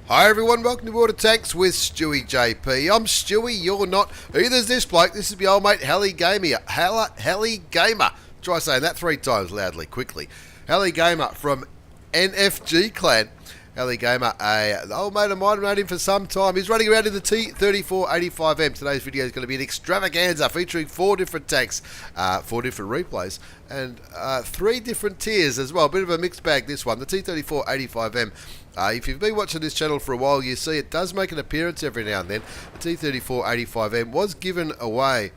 Hi everyone, welcome to Water Tanks with stewiejp. I'm Stewie, you're not. Either's this bloke. This is my old mate Heligamer. Heligamer. Try saying that 3 times loudly, quickly. Heligamer from NFG Clan. Heligamer, an old mate of mine, I've known him for some time. He's running around in the T34-85M. Today's video is going to be an extravaganza featuring 4 different tanks, 4 different replays, and 3 different tiers as well. A bit of a mixed bag, this one. The T34-85M. If you've been watching this channel for a while, you see it does make an appearance every now and then. The T34-85M was given away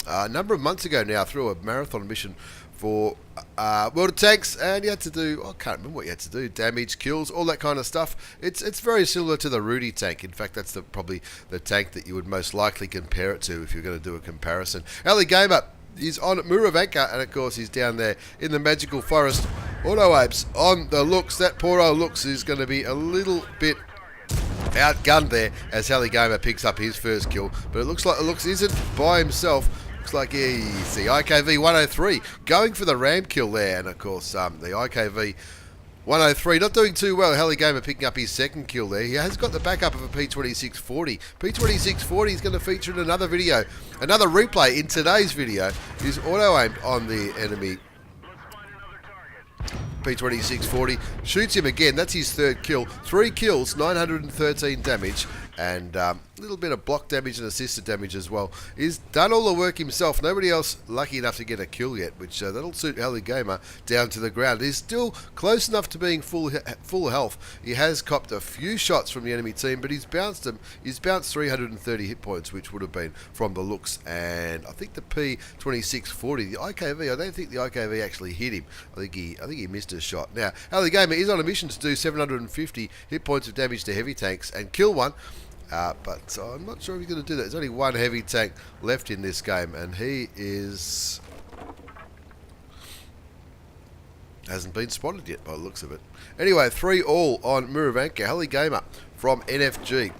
a number of months ago now through a marathon mission for World of Tanks, and you had to do, I can't remember what you had to do, damage, kills, all that kind of stuff. It's very similar to the Rudy tank. In fact, that's probably the tank that you would most likely compare it to if you're going to do a comparison. Heligamer is on Muravanka, and of course he's down there in the magical forest. Auto apes on the looks. That poor old looks is going to be a little bit outgunned there as Heligamer picks up his first kill, but it looks like the looks isn't by himself. Looks like he's the IKV-103 going for the ram kill there, and of course the IKV-103 not doing too well. Heligamer picking up his second kill there. He has got the backup of a P2640. P2640 is going to feature in another video. Another replay in today's video is auto-aimed on the enemy P2640, shoots him again. That's his third kill. 3 kills, 913 damage, and a little bit of block damage and assisted damage as well. He's done all the work himself. Nobody else lucky enough to get a kill yet, which that'll suit Heligamer down to the ground. He's still close enough to being full health. He has copped a few shots from the enemy team, but he's bounced 330 hit points, which would have been from the looks. And I think the P2640, the IKV, I don't think the IKV actually hit him. I think he missed a shot. Now, Heligamer is on a mission to do 750 hit points of damage to heavy tanks and kill one. But I'm not sure if he's going to do that. There's only one heavy tank left in this game, and he hasn't been spotted yet by the looks of it. Anyway, 3-all on Muravanka. Heligamer from NFG.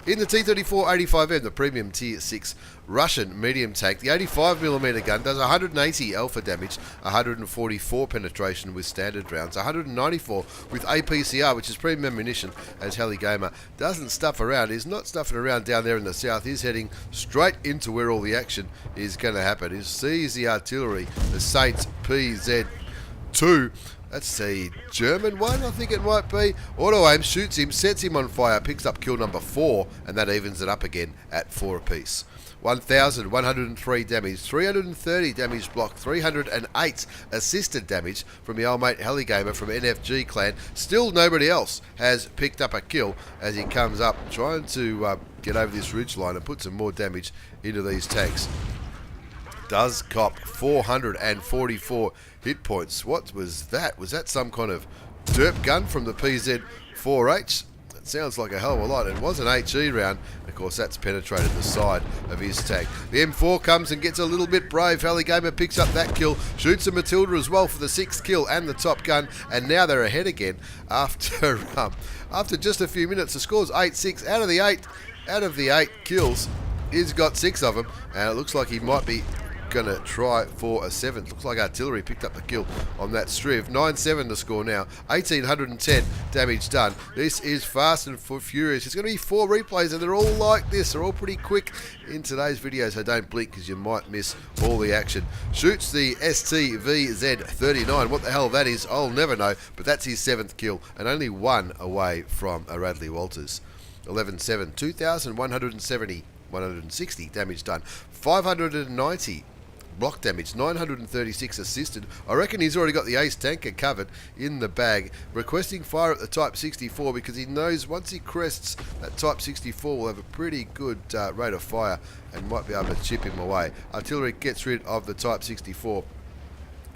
In the T34-85M, the premium tier 6 Russian medium tank, the 85mm gun does 180 alpha damage, 144 penetration with standard rounds, 194 with APCR, which is premium ammunition, as Heligamer doesn't stuff around. He's not stuffing around down there in the south. He's heading straight into where all the action is going to happen. He sees the artillery, the Saints PZ2. That's a German one, I think it might be. Auto aim, shoots him, sets him on fire, picks up kill number 4, and that evens it up again at 4 apiece. 1,103 damage, 330 damage block, 308 assisted damage from the old mate Heligamer from NFG Clan. Still nobody else has picked up a kill as he comes up trying to get over this ridge line and put some more damage into these tanks. Does cop 444 hit points. What was that? Was that some kind of derp gun from the PZ4H? That sounds like a hell of a lot. It was an HE round. Of course, that's penetrated the side of his tank. The M4 comes and gets a little bit brave. Heligamer picks up that kill, shoots a Matilda as well for the 6th kill and the top gun, and now they're ahead again after just a few minutes. The score's 8-6 out of the 8 kills. He's got 6 of them, and it looks like he might be going to try for a 7th. Looks like artillery picked up the kill on that striv. 9-7 to score now. 1,810 damage done. This is fast and furious. It's going to be 4 replays, and they're all like this. They're all pretty quick in today's video, so don't blink because you might miss all the action. Shoots the STVZ39. What the hell that is, I'll never know, but that's his 7th kill, and only 1 away from a Radley Walters. 11-7. 160 damage done. 590 block damage, 936 assisted. I reckon he's already got the ace tanker covered in the bag. Requesting fire at the Type 64 because he knows once he crests that Type 64 will have a pretty good rate of fire and might be able to chip him away. Artillery gets rid of the Type 64.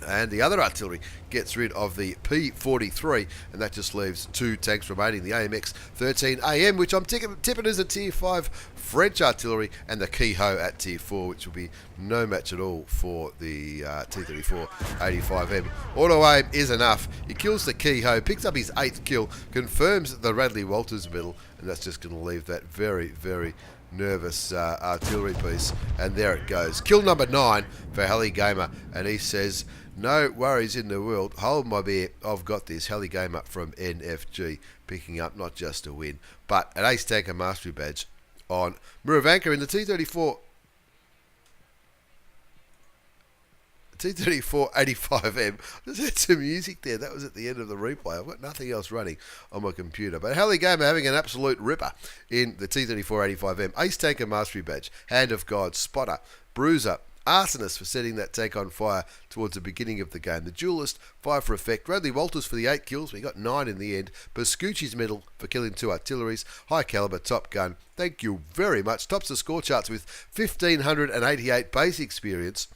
And the other artillery gets rid of the P.43, and that just leaves 2 tanks remaining, the AMX 13AM, which I'm tipping as a tier 5 French artillery, and the Keyho at tier 4, which will be no match at all for the T34-85M. Auto aim is enough. He kills the Keyho, picks up his 8th kill, confirms the Radley Walters medal, and that's just going to leave that very, very nervous artillery piece. And there it goes. Kill number 9 for Heligamer, and he says, No worries in the world. Hold my beer. I've got this. Heligamer from NFG picking up not just a win, but an Ace Tanker Mastery Badge on Muravanka in the T34-85M. Just had some music there. That was at the end of the replay. I've got nothing else running on my computer. But Heligamer having an absolute ripper in the T34-85M. Ace Tanker Mastery Badge. Hand of God. Spotter. Bruiser. Arsonist for setting that tank on fire towards the beginning of the game. The Duelist, 5 for effect. Bradley Walters for the 8 kills. We got 9 in the end. Bescucci's medal for killing 2 artilleries. High caliber Top Gun. Thank you very much. Tops the score charts with 1,588 base experience.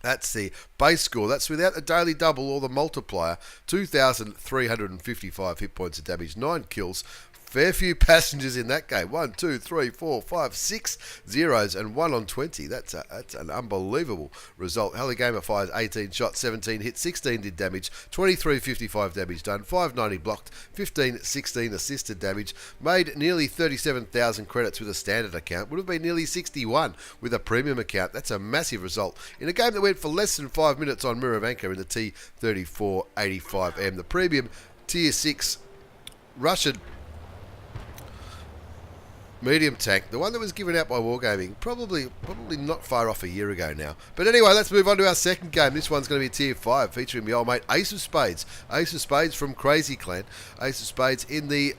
That's the base score. That's without the daily double or the multiplier. 2,355 hit points of damage. 9 kills. Fair few passengers in that game. 1, 2, 3, 4, 5, 6 zeros and 1 on 20. That's an unbelievable result. Heligamer fires 18 shots, 17 hit, 16 did damage, 2355 damage done, 590 blocked, 1516 assisted damage. Made nearly 37,000 credits with a standard account. Would have been nearly 61 with a premium account. That's a massive result in a game that went for less than 5 minutes on Muravanka in the T34-85M. The premium Tier 6 Russian medium tank, the one that was given out by Wargaming, probably not far off a year ago now. But anyway, let's move on to our second game. This one's going to be Tier 5, featuring my old mate Ace of Spades. Ace of Spades from Crazy Clan. Ace of Spades in the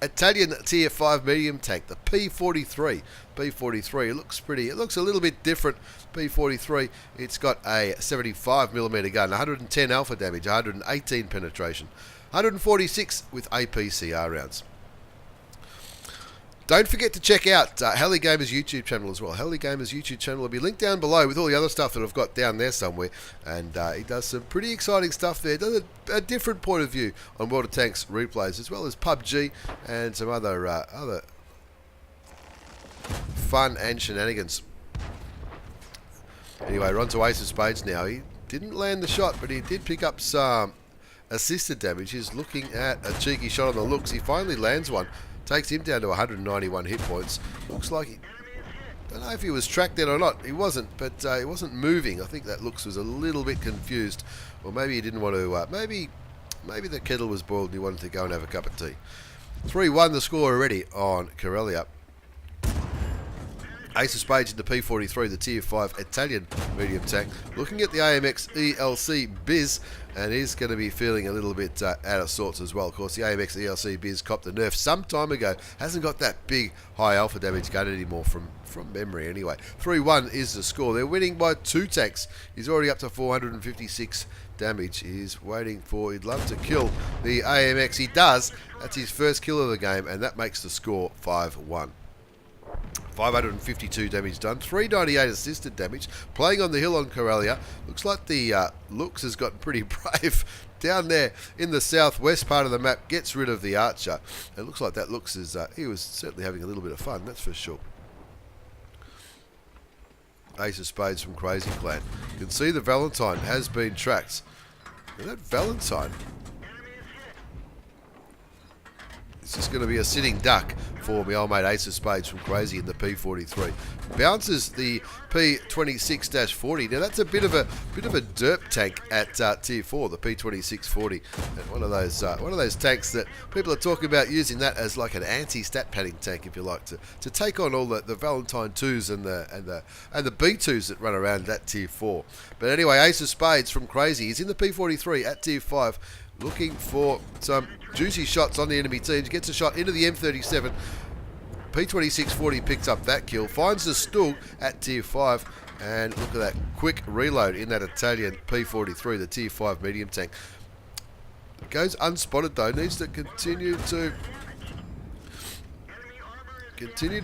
Italian Tier 5 medium tank, the P.43. P.43, it looks a little bit different. P.43, it's got a 75mm gun, 110 alpha damage, 118 penetration, 146 with APCR rounds. Don't forget to check out Heligamer's YouTube channel as well. Heligamer's YouTube channel will be linked down below with all the other stuff that I've got down there somewhere. And he does some pretty exciting stuff there. Does a different point of view on World of Tanks replays, as well as PUBG and some other fun and shenanigans. Anyway, we're on to Ace of Spades now. He didn't land the shot, but he did pick up some assisted damage. He's looking at a cheeky shot on the looks. He finally lands one. Takes him down to 191 hit points. Looks like he... don't know if he was tracked then or not. He wasn't, but he wasn't moving. I think that looks was a little bit confused. Or maybe he didn't want to... maybe the kettle was boiled and he wanted to go and have a cup of tea. 3-1 the score already on Corellia. Ace of Spades in the P.43, the Tier 5 Italian medium tank. Looking at the AMX ELC Biz, and he's going to be feeling a little bit out of sorts as well. Of course, the AMX ELC Biz copped a nerf some time ago. Hasn't got that big high alpha damage gun anymore from memory anyway. 3-1 is the score. They're winning by 2 tanks. He's already up to 456 damage. He's waiting for... he'd love to kill the AMX. He does. That's his first kill of the game, and that makes the score 5-1. 552 damage done, 398 assisted damage. Playing on the hill on Corellia. Looks like the Lux has gotten pretty brave down there in the southwest part of the map. Gets rid of the Archer. It looks like that Lux is... he was certainly having a little bit of fun, that's for sure. Ace of Spades from Crazy Clan. You can see the Valentine has been tracked. And that Valentine... it's just going to be a sitting duck for my old mate Ace of Spades from Crazy in the P.43. Bounces the P26-40. Now that's a bit of a derp tank at Tier 4, the P26-40. And one of those tanks that people are talking about using that as like an anti-stat padding tank, if you like, to take on all the Valentine 2s and the B2s that run around that Tier 4. But anyway, Ace of Spades from Crazy is in the P.43 at Tier 5. Looking for some juicy shots on the enemy teams. Gets a shot into the M37. P26-40 picks up that kill. Finds the Stug at Tier 5. And look at that quick reload in that Italian P.43, the Tier 5 medium tank. Goes unspotted though. Needs to continue to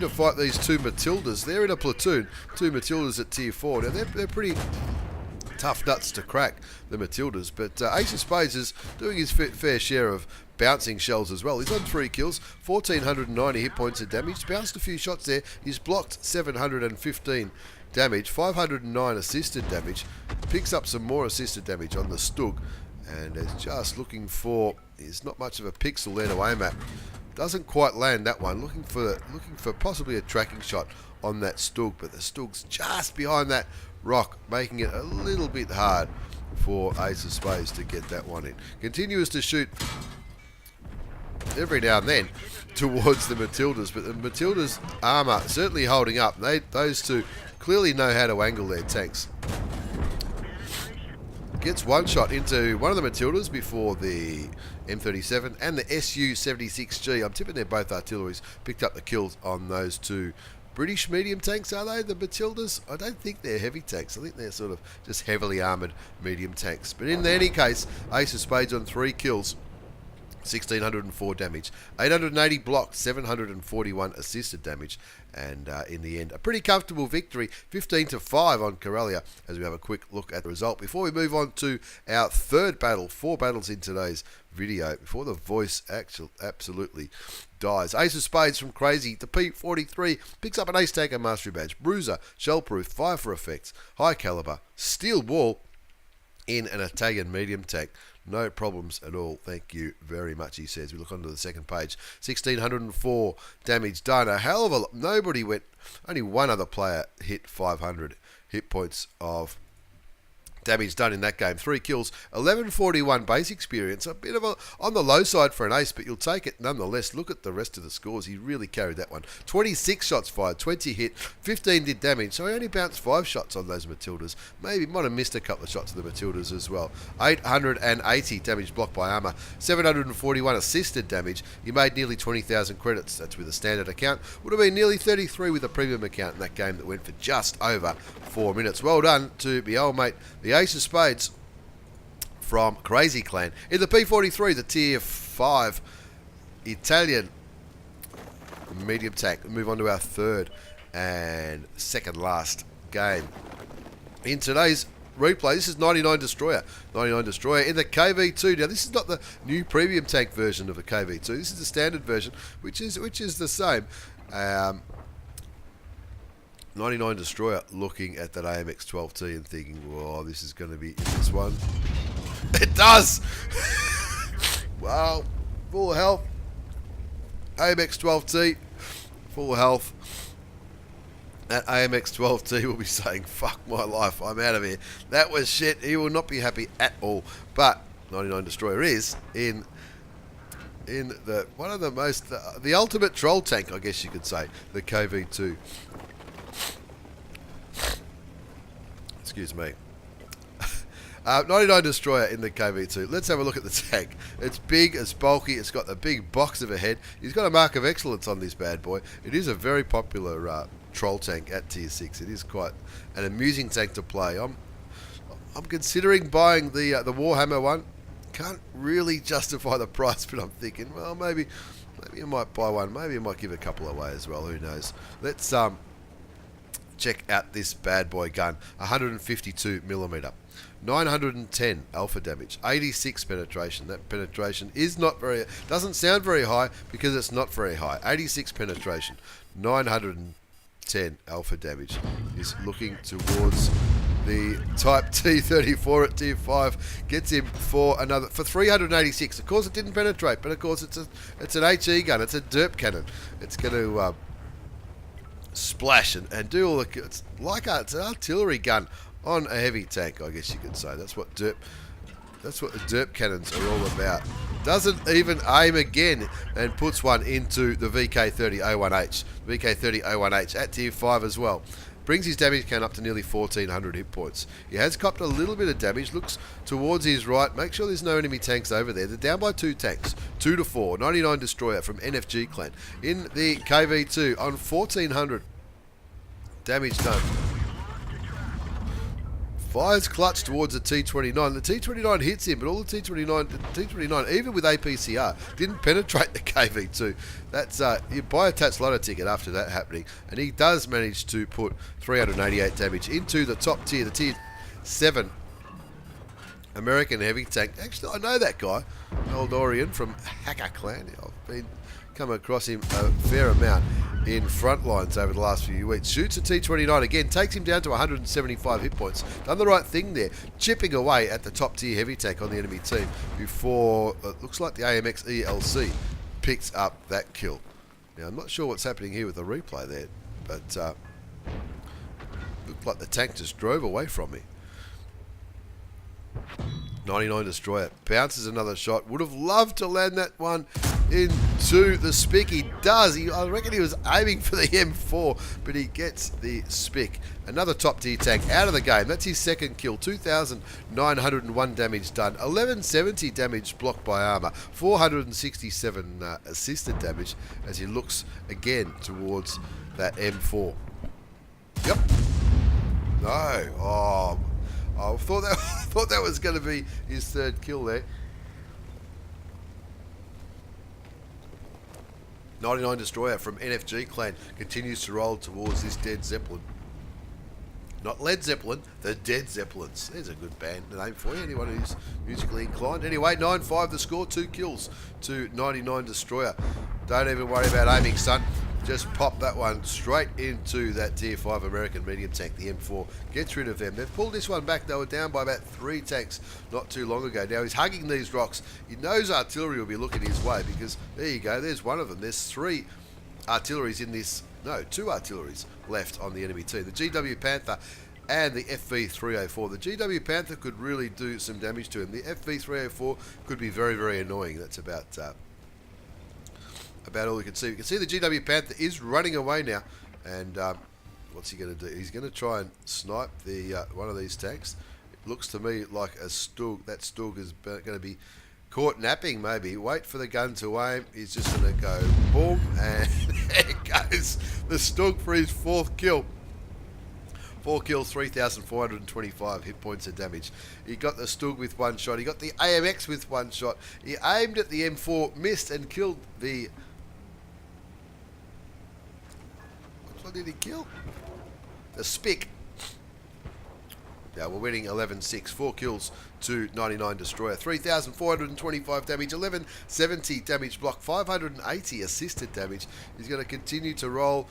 fight these 2 Matildas. They're in a platoon. 2 Matildas at Tier 4. Now they're pretty... tough nuts to crack, the Matildas, but Ace of Spades is doing his fair share of bouncing shells as well. He's on 3 kills, 1,490 hit points of damage, bounced a few shots there, he's blocked 715 damage, 509 assisted damage, picks up some more assisted damage on the Stug, and is just looking for, there's not much of a pixel there to aim at. Doesn't quite land that one, looking for possibly a tracking shot on that Stug, but the Stug's just behind that ASRock, making it a little bit hard for Ace of Spades to get that one in. Continues to shoot every now and then towards the Matildas, but the Matildas' armour certainly holding up. Those two clearly know how to angle their tanks. Gets one shot into one of the Matildas before the M37 and the Su-76G. I'm tipping they're both artilleries. Picked up the kills on those two British medium tanks, are they? The Matildas? I don't think they're heavy tanks. I think they're sort of just heavily armoured medium tanks. But in any case, Ace of Spades on 3 kills. 1,604 damage, 880 blocked, 741 assisted damage, and in the end, a pretty comfortable victory, 15-5 on Corellia, as we have a quick look at the result. Before we move on to our third battle, 4 battles in today's video, before the voice absolutely dies. Ace of Spades from Crazy, the P.43, picks up an Ace Tanker Mastery Badge, Bruiser, Shellproof, Fire for Effects, High Caliber, Steel Wall, in an Italian medium tank. No problems at all. Thank you very much, he says. We look onto the second page. 1,604 damage done. A hell of a lot. Nobody went... Only one other player hit 500 hit points of damage done in that game. 3 kills, 1141 base experience. A bit of a on the low side for an ace, but you'll take it nonetheless. Look at the rest of the scores. He really carried that one. 26 shots fired, 20 hit, 15 did damage. So he only bounced 5 shots on those Matildas. Maybe might have missed a couple of shots of the Matildas as well. 880 damage blocked by armor, 741 assisted damage. He made nearly 20,000 credits. That's with a standard account. Would have been nearly 33 with a premium account in that game that went for just over 4 minutes. Well done to my old mate, the Ace of Spades from Crazy Clan. In the P.43, the Tier 5 Italian medium tank. We move on to our third and second last game. In today's replay, this is 99 Destroyer. 99 Destroyer in the KV2. Now, this is not the new premium tank version of the KV2. This is the standard version, which is the same. 99 Destroyer looking at that AMX 12T and thinking, whoa, this is going to be in this one. It does! Wow, full health. AMX 12T, full health. That AMX 12T will be saying, fuck my life, I'm out of here. That was shit. He will not be happy at all. But 99 Destroyer is in the one of the most, the ultimate troll tank, I guess you could say, the KV2. Excuse me. 99 Destroyer in the KV2. Let's have a look at the tank. It's big, it's bulky, it's got the big box of a head. He's got a mark of excellence on this bad boy. It is a very popular troll tank at Tier 6. It is quite an amusing tank to play. I'm considering buying the Warhammer one. Can't really justify the price, but I'm thinking, well, maybe I might buy one. Maybe I might give a couple away as well. Who knows? Let's check out this bad boy gun. 152mm, 910 alpha damage, 86 penetration. That penetration is not very, doesn't sound very high because it's not very high. 86 penetration, 910 alpha damage is looking towards the Type T34 at Tier 5. Gets him for 386. Of course, it didn't penetrate, but of course it's an HE gun. It's a derp cannon. It's going to splash and do all the... It's like it's an artillery gun on a heavy tank, I guess you could say. That's what the derp cannons are all about. Doesn't even aim again and puts one into the VK30-01H. VK30-01H at Tier 5 as well. Brings his damage count up to nearly 1,400 hit points. He has copped a little bit of damage. Looks towards his right. Make sure there's no enemy tanks over there. They're down by 2 tanks. 2-4. 99 Destroyer from NFG Clan. In the KV2 on 1,400 damage done. Fires clutch towards the T29. The T29 hits him, but all the T29, even with APCR, didn't penetrate the KV2. That's you buy a Tats Lotto ticket after that happening, and he does manage to put 388 damage into the top tier, the Tier 7 American heavy tank. Actually, I know that guy, Old Orion from Hacker Clan. I've come across him a fair amount in front lines over the last few weeks. Shoots a T29 again, takes him down to 175 hit points. Done the right thing there, chipping away at the top tier heavy tank on the enemy team before it looks like the AMX ELC picks up that kill. Now, I'm not sure what's happening here with the replay there, but looked like the tank just drove away from me. 99 Destroyer. Bounces another shot. Would have loved to land that one into the spick. He does. I reckon he was aiming for the M4, but he gets the spick. Another top tier tank out of the game. That's his second kill. 2,901 damage done. 1170 damage blocked by armor. 467 assisted damage as he looks again towards that M4. Yep. No. Oh. I thought that was going to be his third kill there. 99 Destroyer from NFG Clan continues to roll towards this dead Zeppelin. Not Led Zeppelin, the Dead Zeppelins. There's a good band name for you, anyone who's musically inclined. Anyway, 9-5 the score, 2 kills to 99 Destroyer. Don't even worry about aiming, son. Just pop that one straight into that Tier 5 American medium tank, the M4. Gets rid of them. They've pulled this one back. They were down by about 3 tanks not too long ago. Now he's hugging these rocks. He knows artillery will be looking his way because, there you go, there's one of them. There's 3 artilleries in this, no, 2 artilleries left on the enemy team. The GW Panther and the FV304. The GW Panther could really do some damage to him. The FV304 could be very, very annoying. That's about all we can see. We can see the GW Panther is running away now, and what's he going to do? He's going to try and snipe the one of these tanks. It looks to me like a Stug. That Stug is going to be caught napping, maybe. Wait for the gun to aim. He's just going to go boom, and there goes the Stug for his 4th kill. 4 kills, 3,425 hit points of damage. He got the Stug with 1 shot. He got the AMX with 1 shot. He aimed at the M4, missed, and killed the... What did he kill? The Spick. Now we're winning 11-6. 4 kills to 99 Destroyer. 3,425 damage, 1170 damage block, 580 assisted damage. He's going to continue to roll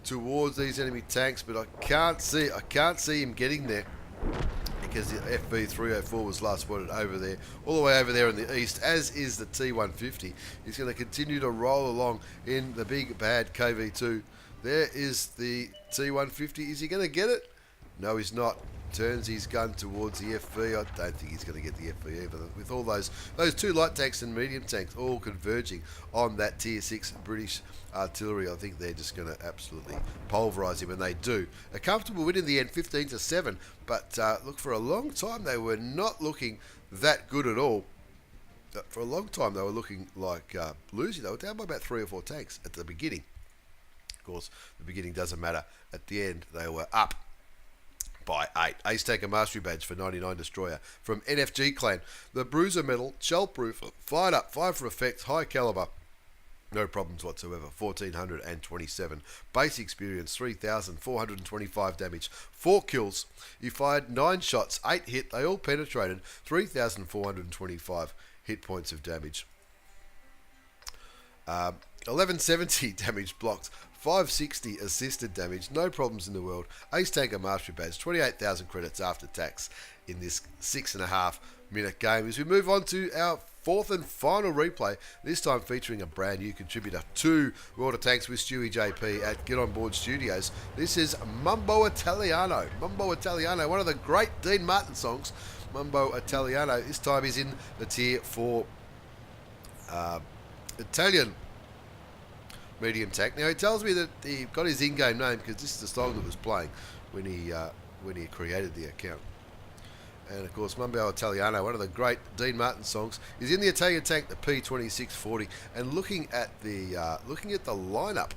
towards these enemy tanks, but I can't see him getting there because the FV304 was last spotted over there, all the way over there in the east, as is the T150. He's going to continue to roll along in the big bad KV2. There is the T150. Is he going to get it? No, he's not. Turns his gun towards the FV. I don't think he's going to get the FV either. With all those 2 light tanks and medium tanks all converging on that Tier 6 British artillery, I think they're just going to absolutely pulverise him, and they do. A comfortable win in the end, 15-7, but look, for a long time they were not looking that good at all. For a long time they were looking like losing. They were down by about 3 or 4 tanks at the beginning. Of course, the beginning doesn't matter. At the end, they were up by 8. Ace Taker Mastery Badge for 99 Destroyer from NFG Clan. The Bruiser Medal, shell proof, fired up, 5 for effect, high caliber. No problems whatsoever. 1,427. Base experience, 3,425 damage. 4 kills. He fired 9 shots, 8 hit. They all penetrated. 3,425 hit points of damage. 1170 damage blocked. 560 assisted damage, no problems in the world. Ace Tanker Mastery Badge, 28,000 credits after tax in this 6.5 minute game. As we move on to our 4th and final replay, this time featuring a brand new contributor to World of Tanks with stewiejp at Get On Board Studios. This is Mambo Italiano. Mambo Italiano, one of the great Dean Martin songs. Mambo Italiano, this time he's in the Tier 4 Italian medium tank. Now he tells me that he got his in-game name because this is the song that was playing when he created the account. And of course, Mambo Italiano, one of the great Dean Martin songs, is in the Italian tank, the P26 and looking at the lineup.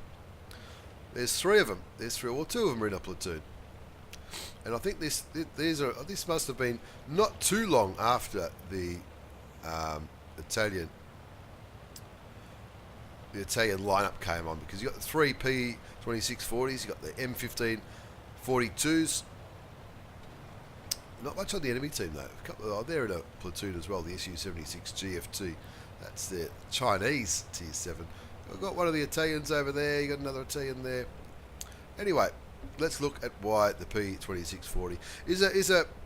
There's 3 of them. There's 3, well, 2 of them are in a platoon. And I think this must have been not too long after the Italian lineup came on, because you got the 3 P26 you got the M1542s. Not much on the enemy team though. They're in a platoon as well, the SU-76 GF2. That's the Chinese Tier 7. I've got one of the Italians over there, you got another Italian there. Anyway, let's look at why the P26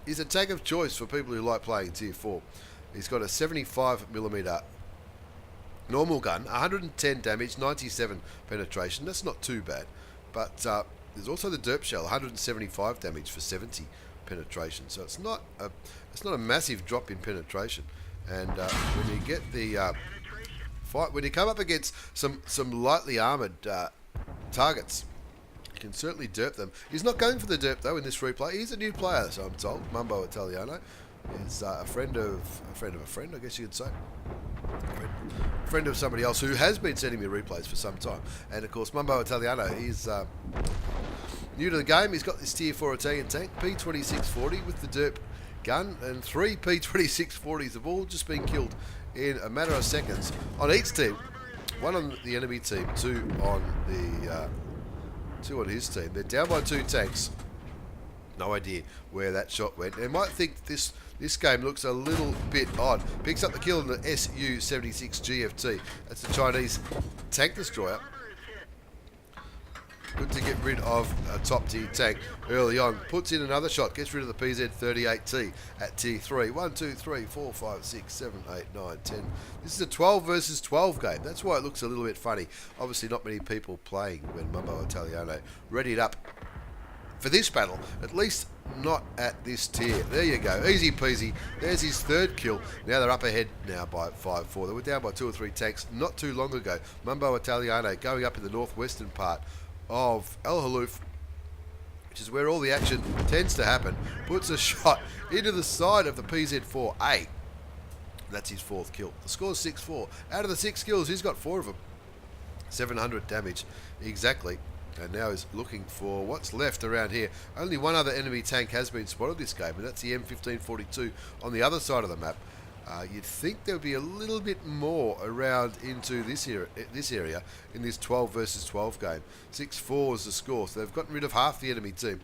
is a tank of choice for people who like playing Tier 4. He's got a 75mm normal gun, 110 damage, 97 penetration. That's not too bad, but There's also the derp shell, 175 damage for 70 penetration. So it's not a massive drop in penetration. And when you get the fight, when you come up against some lightly armoured targets, you can certainly derp them. He's not going for the derp though in this replay. He's a new player, so I'm told. Mambo Italiano is a friend of a friend, I guess you could say. Friend of somebody else who has been sending me replays for some time. And of course, Mambo Italiano, he's new to the game. He's got this tier 4 Italian tank, P26 with the derp gun, and 3 P26 have all just been killed in a matter of seconds on each team. 1 on the enemy team, 2 on the 2 on his team. They're down by 2 tanks. No idea where that shot went. They might think this game looks a little bit odd. Picks up the kill in the Su-76 GFT. That's the Chinese tank destroyer. Good to get rid of a top tier tank early on. Puts in another shot, gets rid of the PZ-38T at tier 3. 1, 2, 3, 4, 5, 6, 7, 8, 9, 10. This is a 12 versus 12 game. That's why it looks a little bit funny. Obviously not many people playing when Mambo Italiano readied up for this battle, at least not at this tier. There you go, easy peasy. There's his 3rd kill. Now they're up ahead now by 5-4. They were down by 2 or 3 tanks not too long ago. Mambo Italiano going up in the northwestern part of El Haluf, which is where all the action tends to happen, puts a shot into the side of the PZ-4A. That's his 4th kill. The score's 6-4. Out of the 6 kills, he's got 4 of them. 700 damage exactly. And now he's looking for what's left around here. Only one other enemy tank has been spotted this game, and that's the M1542 on the other side of the map. You'd think there would be a little bit more around into this area in this 12 versus 12 game. 6-4 is the score, so they've gotten rid of half the enemy team.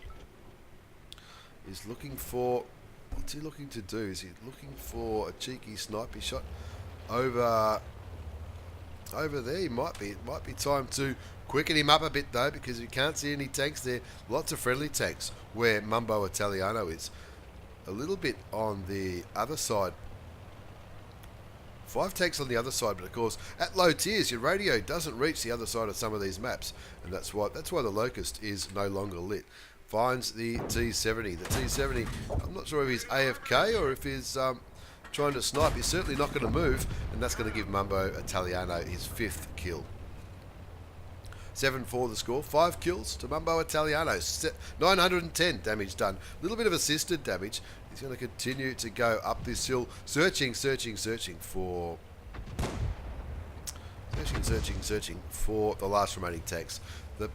He's looking for... What's he looking to do? Is he looking for a cheeky sniper shot over there? He might be. It might be time to quicken him up a bit though, because you can't see any tanks there. Lots of friendly tanks where Mambo Italiano is. A little bit on the other side. 5 tanks on the other side, but of course at low tiers your radio doesn't reach the other side of some of these maps, and that's why the Locust is no longer lit. Finds the T70. The T70, I'm not sure if he's AFK or if he's trying to snipe. He's certainly not going to move, and that's going to give Mambo Italiano his 5th kill. 7-4 the score. 5 kills to Mambo Italiano. 910 damage done. A little bit of assisted damage. He's going to continue to go up this hill, searching for the last remaining tanks. The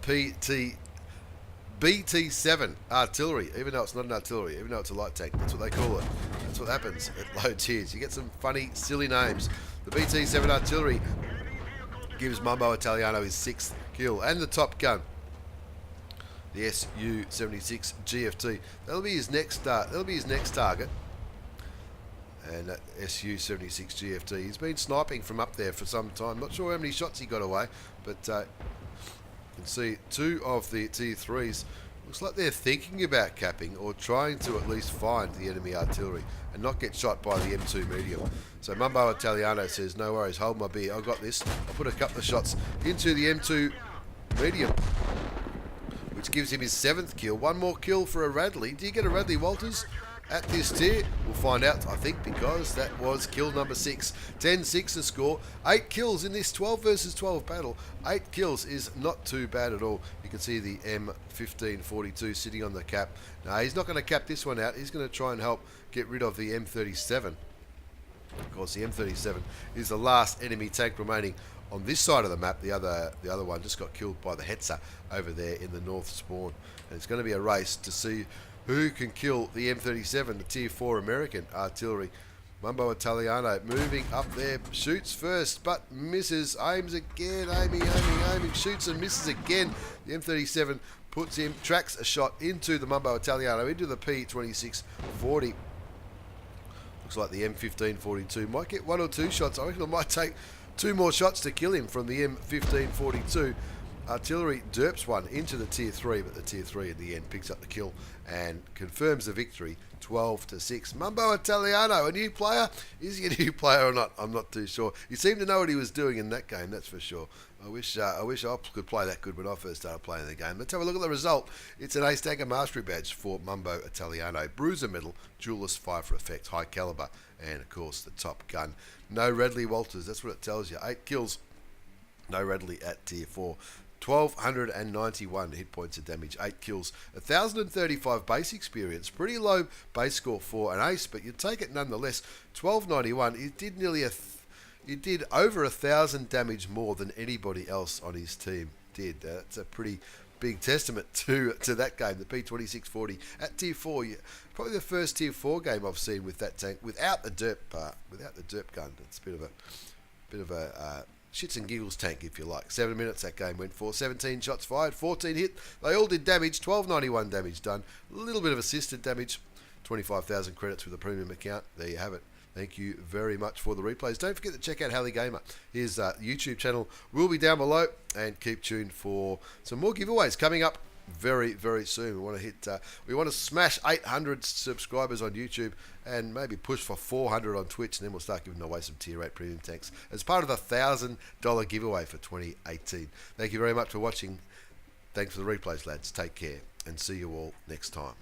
BT7 artillery, even though it's not an artillery, even though it's a light tank, that's what they call it. That's what happens at low tiers. You get some funny, silly names. The BT7 artillery gives Mambo Italiano his 6th kill, and the top gun, the Su-76 GFT. That'll be his next target. And that Su-76 GFT, he's been sniping from up there for some time. Not sure how many shots he got away, but you can see 2 of the T3s. Looks like they're thinking about capping or trying to at least find the enemy artillery and not get shot by the M2 medium. So Mambo Italiano says, no worries, hold my beer, I've got this. I'll put a couple of shots into the M2 medium, which gives him his 7th kill. 1 more kill for a Radley. Do you get a Radley Walters at this tier? We'll find out, I think, because that was kill number 6. 10-6 the score. 8 kills in this 12 versus 12 battle. 8 kills is not too bad at all. You can see the M1542 sitting on the cap. Now, he's not going to cap this one out. He's going to try and help get rid of the M37. Of course, the M37 is the last enemy tank remaining on this side of the map. The other one just got killed by the Hetzer over there in the north spawn. And it's going to be a race to see who can kill the M37, the tier 4 American artillery. Mambo Italiano moving up there, shoots first, but misses, aims again, aiming, shoots and misses again. The M37 puts him, tracks a shot into the Mambo Italiano, into the P26 40. Looks like the M1542 might get 1 or 2 shots. I reckon it might take 2 more shots to kill him from the M1542. Artillery derps one into the tier 3, but the tier 3 in the end picks up the kill and confirms the victory 12-6. Mambo Italiano, a new player? Is he a new player or not? I'm not too sure. He seemed to know what he was doing in that game, that's for sure. I wish I could play that good when I first started playing the game. Let's have a look at the result. It's an Ace Dagger Mastery Badge for Mambo Italiano. Bruiser Medal, Duelist 5 for effect, High Caliber, and of course the Top Gun. No Radley Walters, that's what it tells you. 8 kills, no Radley at tier 4. 1,291 hit points of damage, 8 kills, 1,035 base experience. Pretty low base score for an ace, but you take it nonetheless. 1,291. He did he did over 1,000 damage more than anybody else on his team did. That's a pretty big testament to that game, the P26 40 at tier 4. Probably the first tier 4 game I've seen with that tank without the derp gun. It's a bit of a shits and giggles tank, if you like. 7 minutes that game went for. 17 shots fired, 14 hit. They all did damage. 1291 damage done. A little bit of assisted damage. 25,000 credits with a premium account. There you have it. Thank you very much for the replays. Don't forget to check out Heligamer. His YouTube channel will be down below, and keep tuned for some more giveaways coming up very, very soon. We want to smash 800 subscribers on YouTube and maybe push for 400 on Twitch, and then we'll start giving away some tier 8 premium tanks as part of the $1,000 giveaway for 2018. Thank you very much for watching. Thanks for the replays, lads. Take care, and see you all next time.